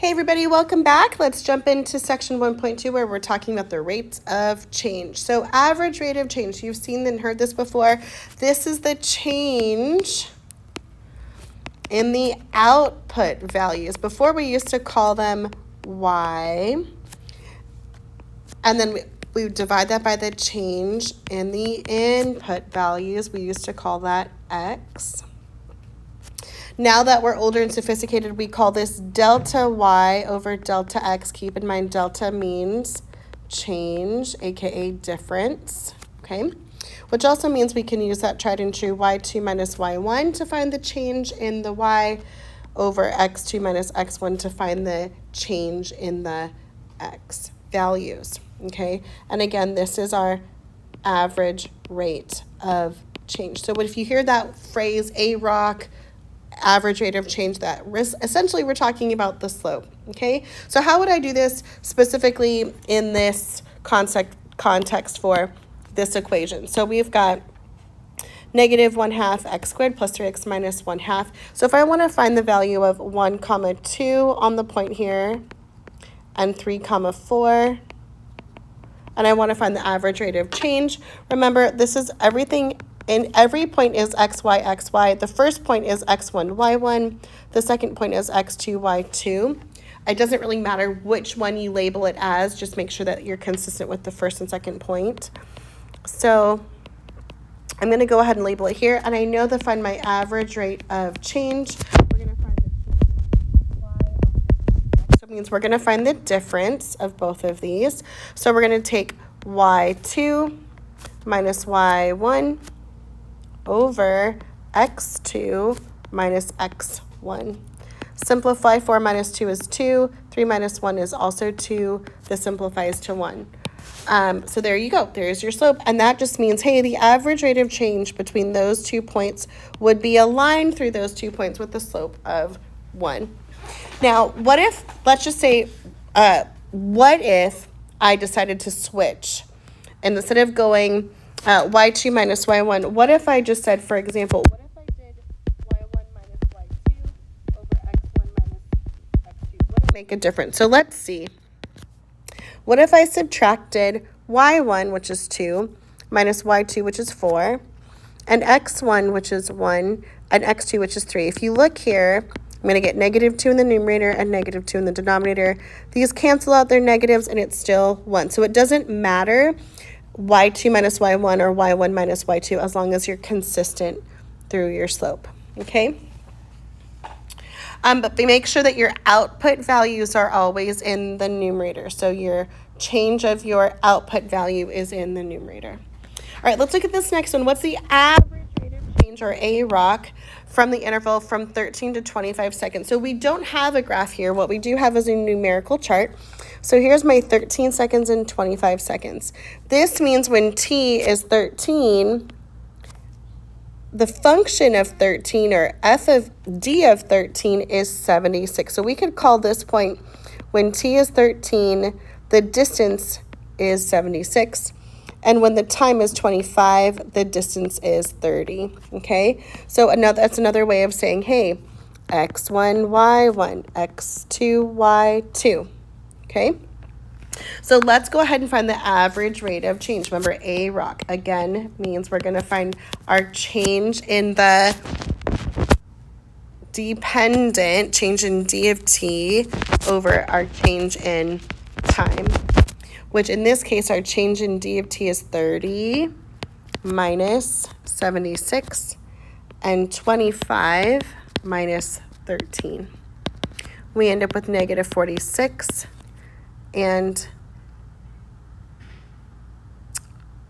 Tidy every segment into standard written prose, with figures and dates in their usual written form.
Hey everybody, welcome back. Let's jump into section 1.2 where we're talking about the rates of change. So average rate of change, you've seen and heard this before. This is the change in the output values. Before we used to call them Y, and then we divide that by the change in the input values. We used to call that X. Now that we're older and sophisticated, we call this delta Y over delta X. Keep in mind, delta means change, aka difference, okay? Which also means we can use that tried and true Y2 minus Y1 to find the change in the Y over X2 minus X1 to find the change in the X values, okay? And again, this is our average rate of change. So if you hear that phrase, AROC, average rate of change, that essentially we're talking about the slope, okay? So how would I do this specifically in this context for this equation? So we've got negative 1/2 x squared plus 3x minus 1/2. So if I want to find the value of 1, 2 on the point here and 3, 4, and I want to find the average rate of change, remember this is everything. And every point is x, y, x, y. The first point is x1, y1. The second point is x2, y2. It doesn't really matter which one you label it as. Just make sure that you're consistent with the first and second point. So I'm going to go ahead and label it here. And I know to find my average rate of change, we're going to find the change in y over x. So it means we're going to find the difference of both of these. So we're going to take y2 minus y1 over x2 minus x1. Simplify, 4 minus 2 is 2, 3 minus 1 is also 2. This simplifies to 1. So there you go. There's your slope. And that just means, hey, the average rate of change between those 2 points would be aligned through those 2 points with the slope of 1. Now, what if, let's just say, what if I decided to switch? And instead of going y2 minus y1, what if I just said, for example, what if I did y1 minus y2 over x1 minus x2? Would it make a difference? So let's see. What if I subtracted y1, which is 2, minus y2, which is 4, and x1, which is 1, and x2, which is 3? If you look here, I'm going to get negative 2 in the numerator and negative 2 in the denominator. These cancel out their negatives, and it's still 1. So it doesn't matter y2 minus y1 or y1 minus y2 as long as you're consistent through your slope, okay? But make sure that your output values are always in the numerator. So your change of your output value is in the numerator. All right, let's look at this next one. What's the average rate of change, or AROC, from the interval from 13 to 25 seconds? So we don't have a graph here. What we do have is a numerical chart. So here's my 13 seconds and 25 seconds. This means when t is 13, the function of 13, or f of d of 13, is 76. So we could call this point, when t is 13, the distance is 76. And when the time is 25, the distance is 30, okay? So that's another way of saying, hey, x1, y1, x2, y2, okay? So let's go ahead and find the average rate of change. Remember, AROC, again, means we're going to find our change in the dependent, change in d of t, over our change in time, which in this case, our change in d of t is 30 minus 76 and 25 minus 13. We end up with negative 46 and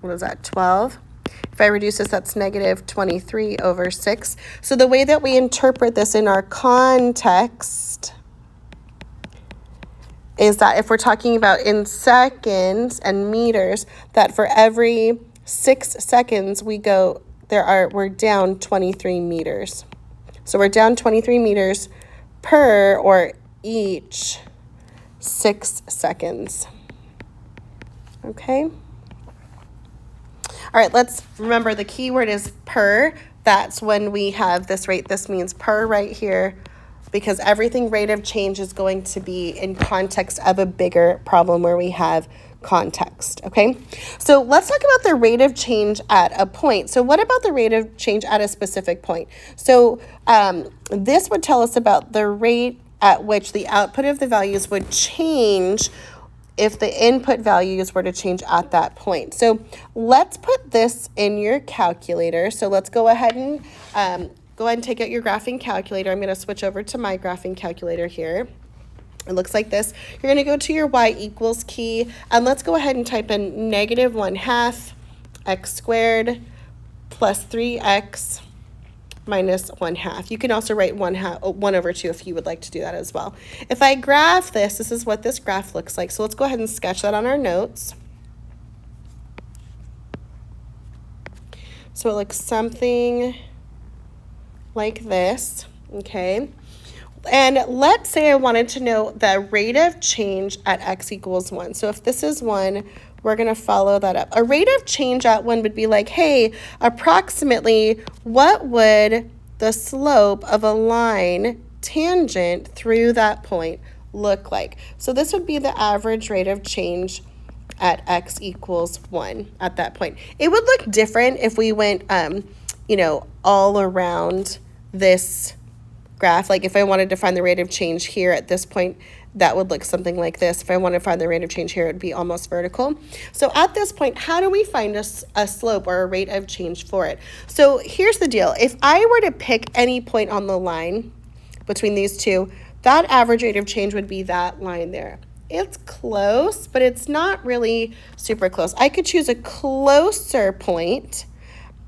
what is that, 12? If I reduce this, that's negative 23 over 6. So the way that we interpret this in our context is that if we're talking about in seconds and meters, that for every 6 seconds we're down 23 meters. So we're down 23 meters per or each 6 seconds. Okay? All right, let's remember the key word is per. That's when we have this rate. This means per right here because everything rate of change is going to be in context of a bigger problem where we have context, okay? So let's talk about the rate of change at a point. So what about the rate of change at a specific point? So this would tell us about the rate at which the output of the values would change if the input values were to change at that point. So let's put this in your calculator. So let's go ahead and take out your graphing calculator. I'm going to switch over to my graphing calculator here. It looks like this. You're going to go to your y equals key, and let's go ahead and type in negative 1/2 x squared plus 3x minus 1/2. You can also write 1/2 if you would like to do that as well. If I graph this, this is what this graph looks like. So let's go ahead and sketch that on our notes. So it looks something like this, okay? And let's say I wanted to know the rate of change at x equals 1. So if this is 1, we're going to follow that up. A rate of change at 1 would be like, hey, approximately what would the slope of a line tangent through that point look like? So this would be the average rate of change at x equals 1 at that point. It would look different if we went, all around this graph. Like if I wanted to find the rate of change here at this point, that would look something like this. If I want to find the rate of change here, it would be almost vertical. So at this point, how do we find a slope or a rate of change for it? So here's the deal. If I were to pick any point on the line between these two, that average rate of change would be that line there. It's close, but it's not really super close. I could choose a closer point,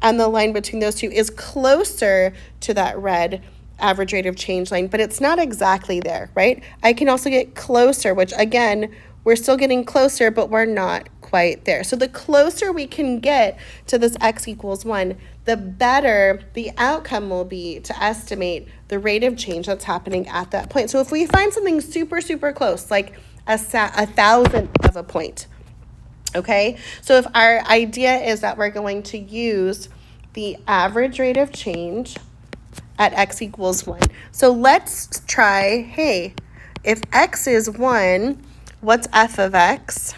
and the line between those two is closer to that red average rate of change line, but it's not exactly there, right? I can also get closer, which again, we're still getting closer, but we're not quite there. So the closer we can get to this x equals 1, the better the outcome will be to estimate the rate of change that's happening at that point. So if we find something super, super close, like a thousandth of a point, okay? So if our idea is that we're going to use the average rate of change at x equals 1. So let's try, hey, if x is 1, what's f of x?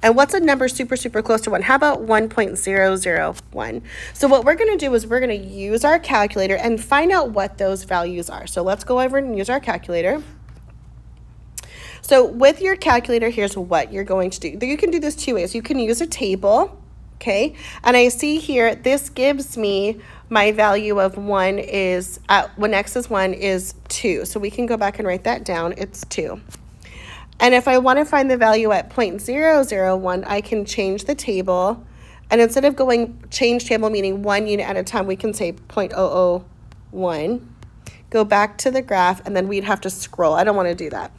And what's a number super, super close to 1? How about 1.001? So what we're going to do is we're going to use our calculator and find out what those values are. So let's go over and use our calculator. So with your calculator, here's what you're going to do. You can do this two ways. You can use a table, okay? And I see here, this gives me my value of 1 is, when x is 1 is 2. So we can go back and write that down. It's 2. And if I want to find the value at 0.001, I can change the table. And instead of going change table, meaning 1 unit at a time, we can say 0.001. Go back to the graph, and then we'd have to scroll. I don't want to do that.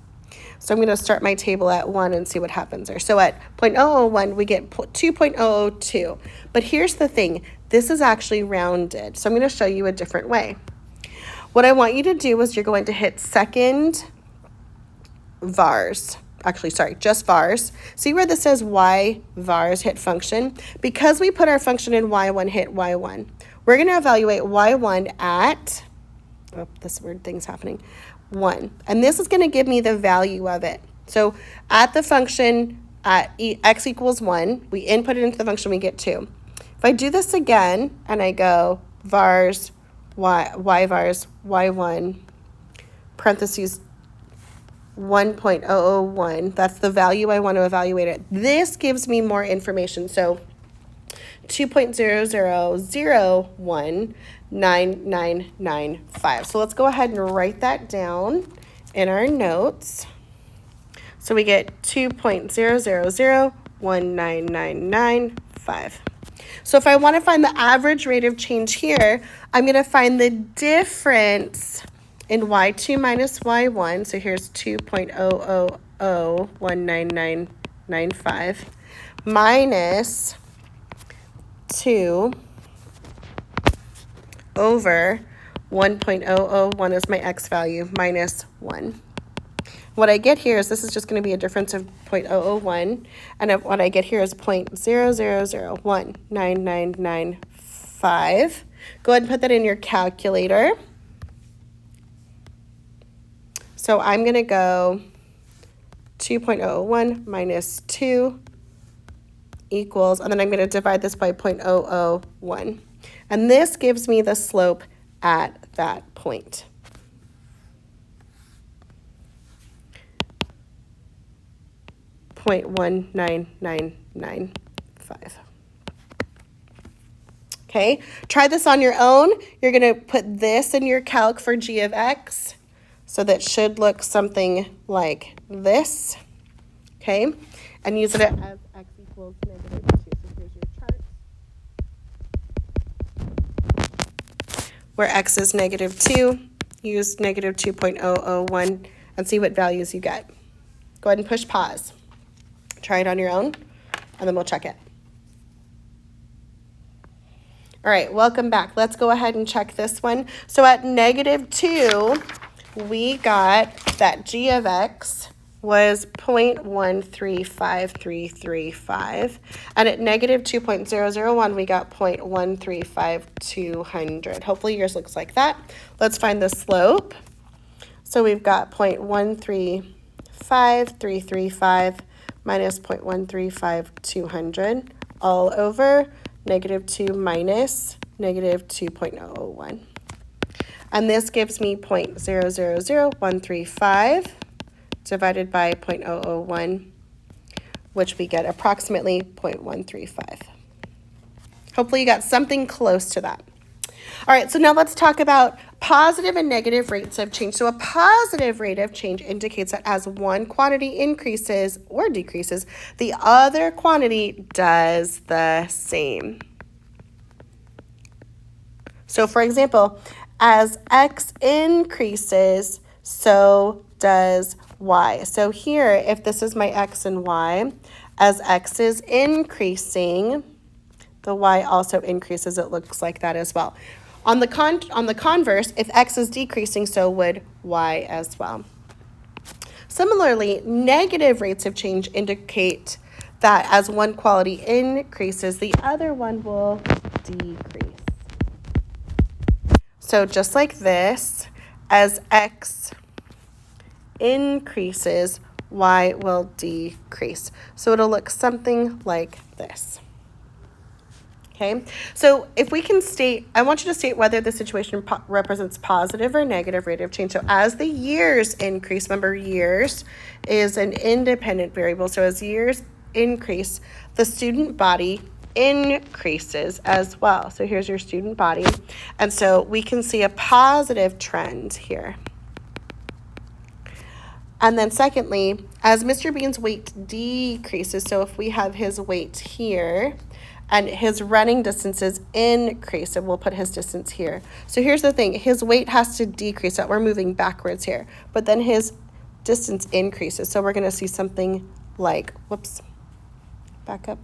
So I'm going to start my table at 1 and see what happens there. So at 0.001, we get 2.002. But here's the thing. This is actually rounded. So I'm going to show you a different way. What I want you to do is you're going to hit second vars. Actually, sorry, just vars. See where this says y vars, hit function? Because we put our function in y1, hit y1. We're going to evaluate y1 at, oh, this weird thing's happening, 1. And this is going to give me the value of it. So at the function at x equals 1, we input it into the function, we get 2. If I do this again and I go vars, y vars, y1, parentheses 1.001, that's the value I want to evaluate it. This gives me more information. So 2.00019995. So let's go ahead and write that down in our notes. So we get 2.00019995. So if I want to find the average rate of change here, I'm going to find the difference in y2 minus y1. So here's 2.000019995 minus 2 over 1.001 is my x value minus 1. What I get here is this is just going to be a difference of 0.001, and what I get here is 0.000199995. Go ahead and put that in your calculator. So I'm going to go 2.001 minus 2 equals, and then I'm going to divide this by 0.001. And this gives me the slope at that point. .19995. Okay, try this on your own. You're going to put this in your calc for g of x. So that should look something like this. Okay, and use it as x equals -2. So here's your chart where x is -2. Use -2.001 and see what values you get. Go ahead and push pause. Try it on your own, and then we'll check it. All right, welcome back. Let's go ahead and check this one. So at -2, we got that g of x was 0.135335, and at -2.001, we got 0.135200. Hopefully yours looks like that. Let's find the slope. So we've got 0.135335 minus 0.135200 all over -2 minus -2.001. And this gives me 0.000135 divided by 0.001, which we get approximately 0.135. Hopefully you got something close to that. All right, so now let's talk about positive and negative rates of change. So a positive rate of change indicates that as one quantity increases or decreases, the other quantity does the same. So for example, as x increases, so does y. So here, if this is my x and y, as x is increasing, the y also increases. It looks like that as well. On the converse, if x is decreasing, so would y as well. Similarly, negative rates of change indicate that as one quality increases, the other one will decrease. So just like this, as x increases, y will decrease. So it'll look something like this. Okay, so if we can state, I want you to state whether the situation represents positive or negative rate of change. So as the years increase, remember years is an independent variable. So as years increase, the student body increases as well. So here's your student body. And so we can see a positive trend here. And then secondly, as Mr. Bean's weight decreases, so if we have his weight here, and his running distances increase, and we'll put his distance here. So here's the thing, his weight has to decrease, that we're moving backwards here, but then his distance increases. So we're gonna see something like, whoops, back up.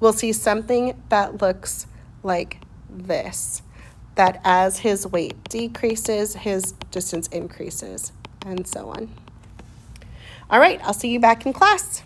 We'll see something that looks like this, that as his weight decreases, his distance increases, and so on. All right, I'll see you back in class.